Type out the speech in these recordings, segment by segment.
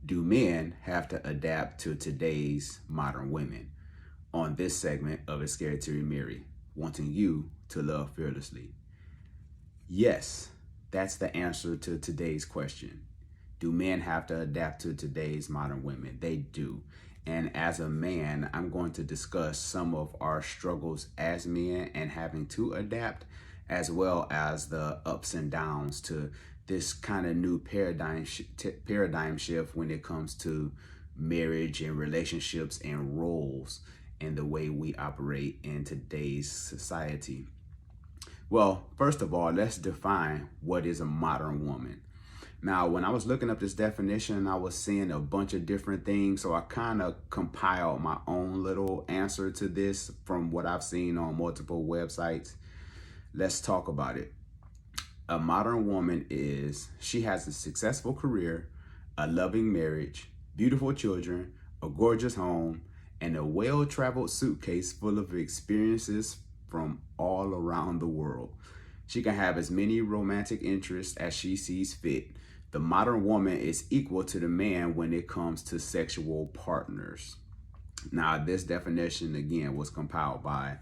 Do men have to adapt to today's modern women? On this segment of It's Scary to Remarry, wanting you to love fearlessly. Yes, that's the answer to today's question. Do men have to adapt to today's modern women? They do. And as a man, I'm going to discuss some of our struggles as men and having to adapt, as well as the ups and downs to this kind of new paradigm shift when it comes to marriage and relationships and roles and the way we operate in today's society. Well, first of all, let's define what is a modern woman. Now, when I was looking up this definition, I was seeing a bunch of different things. So I kind of compiled my own little answer to this from what I've seen on multiple websites. Let's talk about it. A modern woman she has a successful career, a loving marriage, beautiful children, a gorgeous home, and a well-traveled suitcase full of experiences from all around the world. She can have as many romantic interests as she sees fit. The modern woman is equal to the man when it comes to sexual partners. Now, this definition, again, was compiled by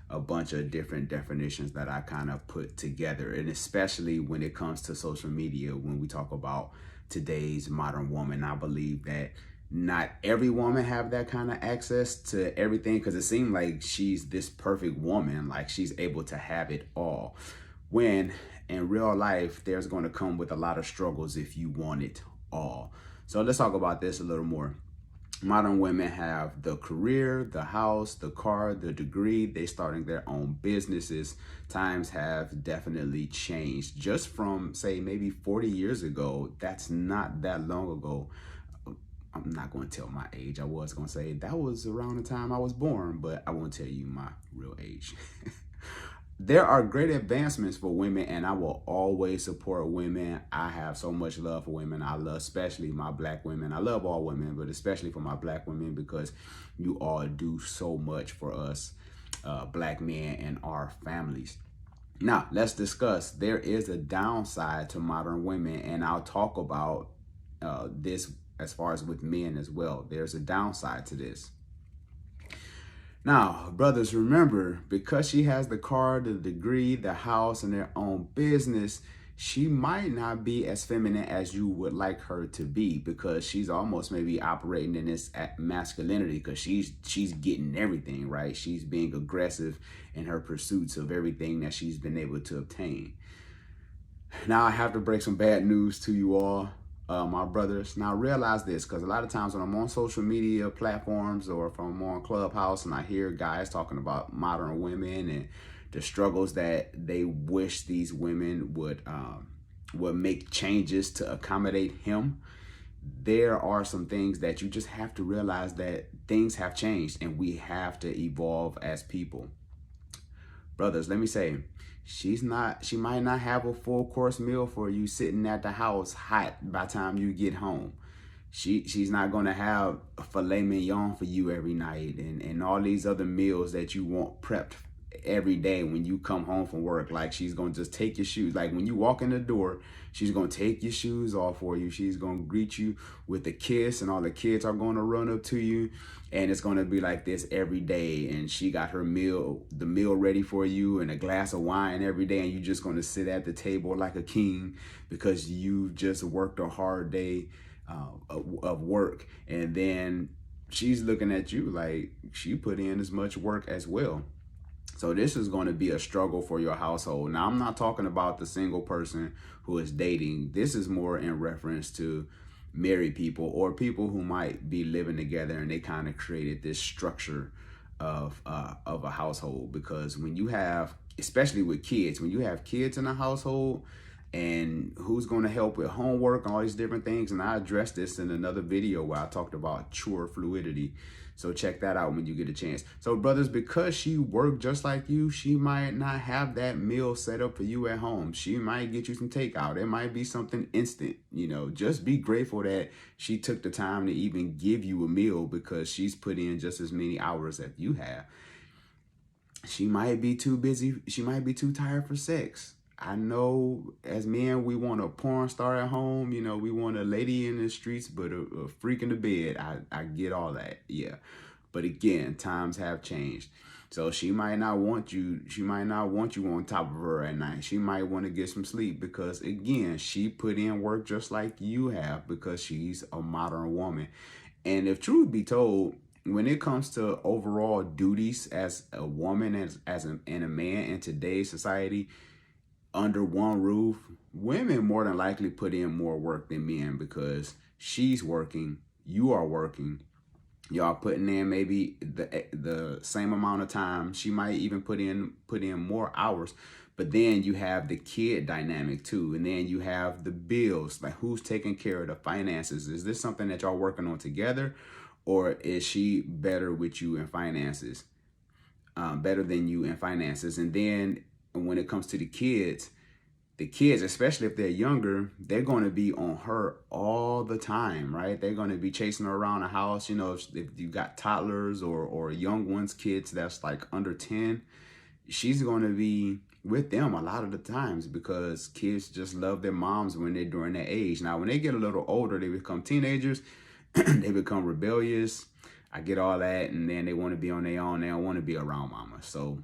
a bunch of different definitions that I kind of put together, and especially when it comes to social media, when we talk about today's modern woman, I believe that not every woman have that kind of access to everything, because it seems like she's this perfect woman, like she's able to have it all, when in real life there's going to come with a lot of struggles if you want it all. So let's talk about this a little more. Modern women have the career, the house, the car, the degree. They starting their own businesses. Times have definitely changed. Just from, say, maybe 40 years ago, that's not that long ago. I'm not going to tell my age. I was going to say that was around the time I was born, but I won't tell you my real age. There are great advancements for women, and I will always support women. I have so much love for women. I love especially my black women. I love all women, but especially for my black women, because you all do so much for us black men and our families. Now, let's discuss. There is a downside to modern women, and I'll talk about this as far as with men as well. There's a downside to this. Now, brothers, remember, because she has the car, the degree, the house, and their own business, she might not be as feminine as you would like her to be, because she's almost maybe operating in this masculinity, because she's getting everything, right? She's being aggressive in her pursuits of everything that she's been able to obtain. Now, I have to break some bad news to you all. My brothers. Now realize this, because a lot of times when I'm on social media platforms or if I'm on Clubhouse and I hear guys talking about modern women and the struggles that they wish these women would make changes to accommodate him, there are some things that you just have to realize, that things have changed and we have to evolve as people. Brothers, let me say, she might not have a full course meal for you sitting at the house hot by the time you get home. She's not going to have a filet mignon for you every night and all these other meals that you want prepped every day when you come home from work. Like, she's going to just take your shoes. Like, when you walk in the door, she's going to take your shoes off for you. She's going to greet you with a kiss, and all the kids are going to run up to you. And it's going to be like this every day. And she got the meal ready for you and a glass of wine every day. And you're just going to sit at the table like a king because you just worked a hard day of work. And then she's looking at you like she put in as much work as well. So this is going to be a struggle for your household. Now, I'm not talking about the single person who is dating. This is more in reference to married people or people who might be living together, and they kind of created this structure of a household. Because when you have, especially with kids, when you have kids in a household, and who's going to help with homework and all these different things. And I addressed this in another video where I talked about chore fluidity. So check that out when you get a chance. So brothers, because she worked just like you, she might not have that meal set up for you at home. She might get you some takeout. It might be something instant. You know, just be grateful that she took the time to even give you a meal, because she's put in just as many hours as you have. She might be too busy. She might be too tired for sex. I know as men, we want a porn star at home. You know, we want a lady in the streets, but a freak in the bed. I get all that. Yeah. But again, times have changed. So she might not want you. She might not want you on top of her at night. She might want to get some sleep because, again, she put in work just like you have because she's a modern woman. And if truth be told, when it comes to overall duties as a woman, and a man in today's society, under one roof, women more than likely put in more work than men because she's working, you are working, y'all putting in maybe the same amount of time. She might even put in more hours. But then you have the kid dynamic too, and then you have the bills. Like, who's taking care of the finances? Is this something that y'all working on together, or is she better with you in finances? Better than you in finances. And then when it comes to the kids, especially if they're younger, they're going to be on her all the time, right? They're going to be chasing her around the house. You know, if you got toddlers or young ones, kids that's like under 10, she's going to be with them a lot of the times because kids just love their moms when they're during that age. Now, when they get a little older, they become teenagers, they become rebellious. I get all that, and then they want to be on their own. They don't want to be around mama. So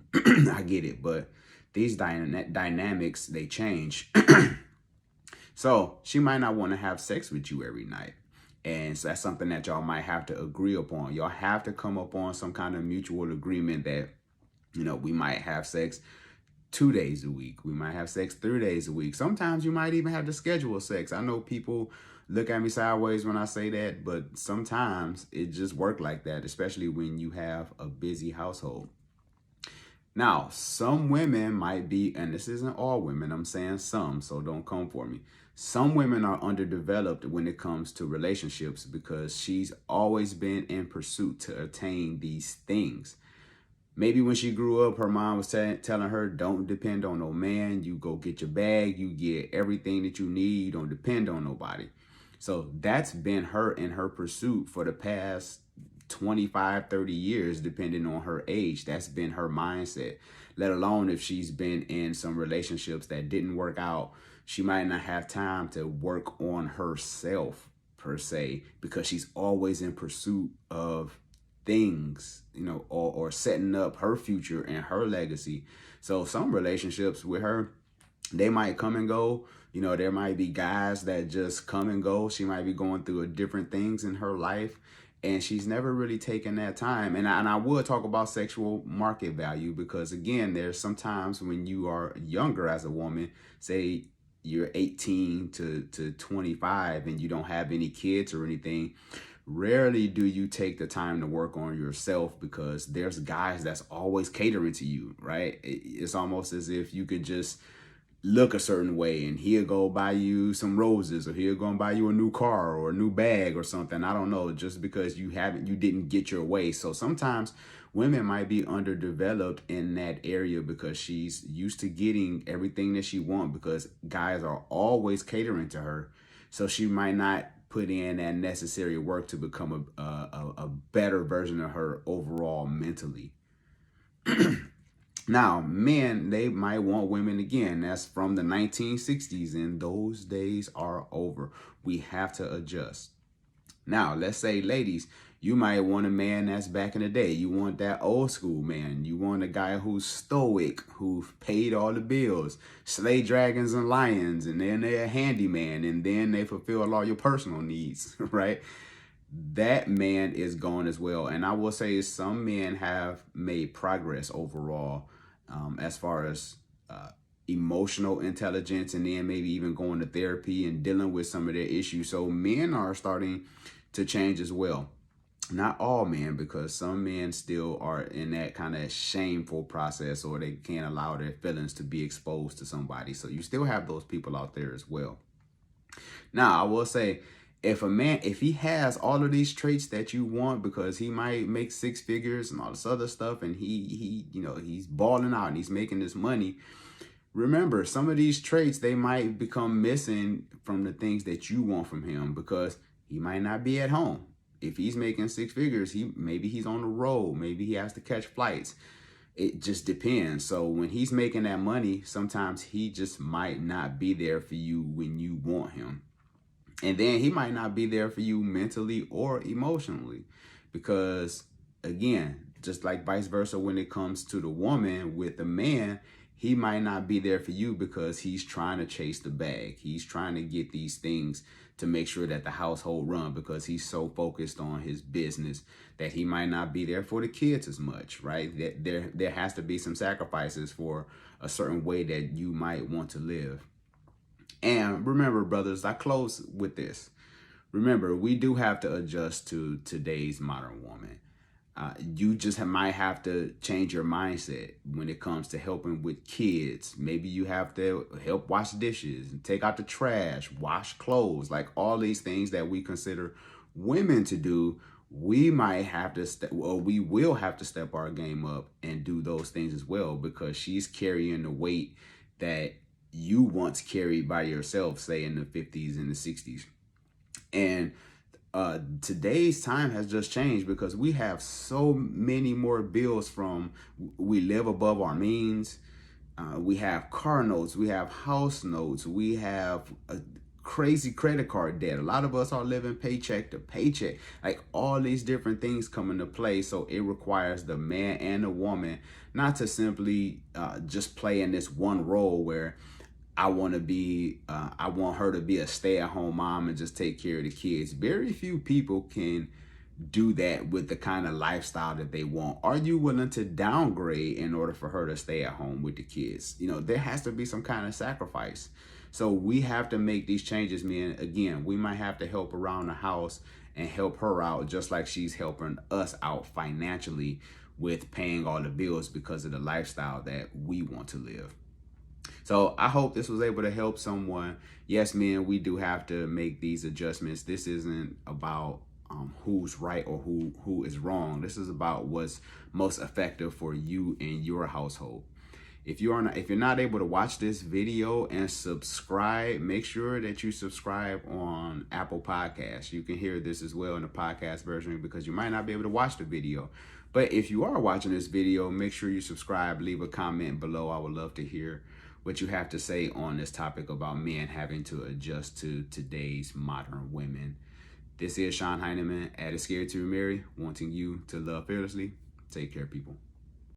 I get it, but these dynamics, they change. So she might not want to have sex with you every night. And so that's something that y'all might have to agree upon. Y'all have to come up on some kind of mutual agreement that, you know, we might have sex 2 days a week. We might have sex 3 days a week. Sometimes you might even have to schedule sex. I know people look at me sideways when I say that, but sometimes it just works like that, especially when you have a busy household. Now, some women might be, and this isn't all women, I'm saying some, so don't come for me. Some women are underdeveloped when it comes to relationships because she's always been in pursuit to attain these things. Maybe when she grew up, her mom was telling her, don't depend on no man. You go get your bag. You get everything that you need. You don't depend on nobody. So that's been her in her pursuit for the past 25, 30 years, depending on her age. That's been her mindset, let alone if she's been in some relationships that didn't work out. She might not have time to work on herself per se because she's always in pursuit of things, you know, or setting up her future and her legacy. So some relationships with her, they might come and go. You know, there might be guys that just come and go. She might be going through different things in her life, and she's never really taken that time. And I will talk about sexual market value because, again, there's sometimes when you are younger as a woman, say you're 18 to 25 and you don't have any kids or anything, rarely do you take the time to work on yourself because there's guys that's always catering to you, right? It's almost as if you could just look a certain way and he'll go buy you some roses, or he'll go and buy you a new car or a new bag or something. I don't know, just because you didn't get your way. So sometimes women might be underdeveloped in that area because she's used to getting everything that she wants because guys are always catering to her. So she might not put in that necessary work to become a better version of her overall mentally. Now, men, they might want women again. That's from the 1960s, and those days are over. We have to adjust. Now, let's say, ladies, you might want a man that's back in the day. You want that old school man. You want a guy who's stoic, who paid all the bills, slay dragons and lions, and then they're a handyman, and then they fulfill all your personal needs, right? That man is gone as well. And I will say some men have made progress overall as far as emotional intelligence, and then maybe even going to therapy and dealing with some of their issues. So men are starting to change as well. Not all men, because some men still are in that kind of shameful process, or they can't allow their feelings to be exposed to somebody. So you still have those people out there as well. Now, I will say, if a man, if he has all of these traits that you want, because he might make 6 figures and all this other stuff, and he's balling out and he's making this money, remember, some of these traits, they might become missing from the things that you want from him, because he might not be at home. If he's making 6 figures, maybe he's on the road, maybe he has to catch flights. It just depends. So when he's making that money, sometimes he just might not be there for you when you want him. And then he might not be there for you mentally or emotionally, because again, just like vice versa, when it comes to the woman with the man, he might not be there for you because he's trying to chase the bag. He's trying to get these things to make sure that the household run, because he's so focused on his business that he might not be there for the kids as much, right? That there has to be some sacrifices for a certain way that you might want to live. And remember, brothers, I close with this. Remember, we do have to adjust to today's modern woman. You just might have to change your mindset when it comes to helping with kids. Maybe you have to help wash dishes, take out the trash, wash clothes, like all these things that we consider women to do. We might have to we will have to step our game up and do those things as well, because she's carrying the weight that you once carried by yourself, say in the 50s and the 60s. And today's time has just changed, because we have so many more bills. From we live above our means, we have car notes, we have house notes, we have a crazy credit card debt. A lot of us are living paycheck to paycheck, like all these different things come into play. So it requires the man and the woman not to simply just play in this one role where I want her to be a stay-at-home mom and just take care of the kids. Very few people can do that with the kind of lifestyle that they want. Are you willing to downgrade in order for her to stay at home with the kids? There has to be some kind of sacrifice. So we have to make these changes, man. Again, we might have to help around the house and help her out, just like she's helping us out financially with paying all the bills because of the lifestyle that we want to live. So I hope this was able to help someone. Yes, men, we do have to make these adjustments. This isn't about who's right or who is wrong. This is about what's most effective for you and your household. If you're not able to watch this video and subscribe, make sure that you subscribe on Apple Podcasts. You can hear this as well in the podcast version, because you might not be able to watch the video. But if you are watching this video, make sure you subscribe, leave a comment below. I would love to hear what you have to say on this topic about men having to adjust to today's modern women. This is Sean Heineman at Scared to Remarry, wanting you to love fearlessly. Take care, people.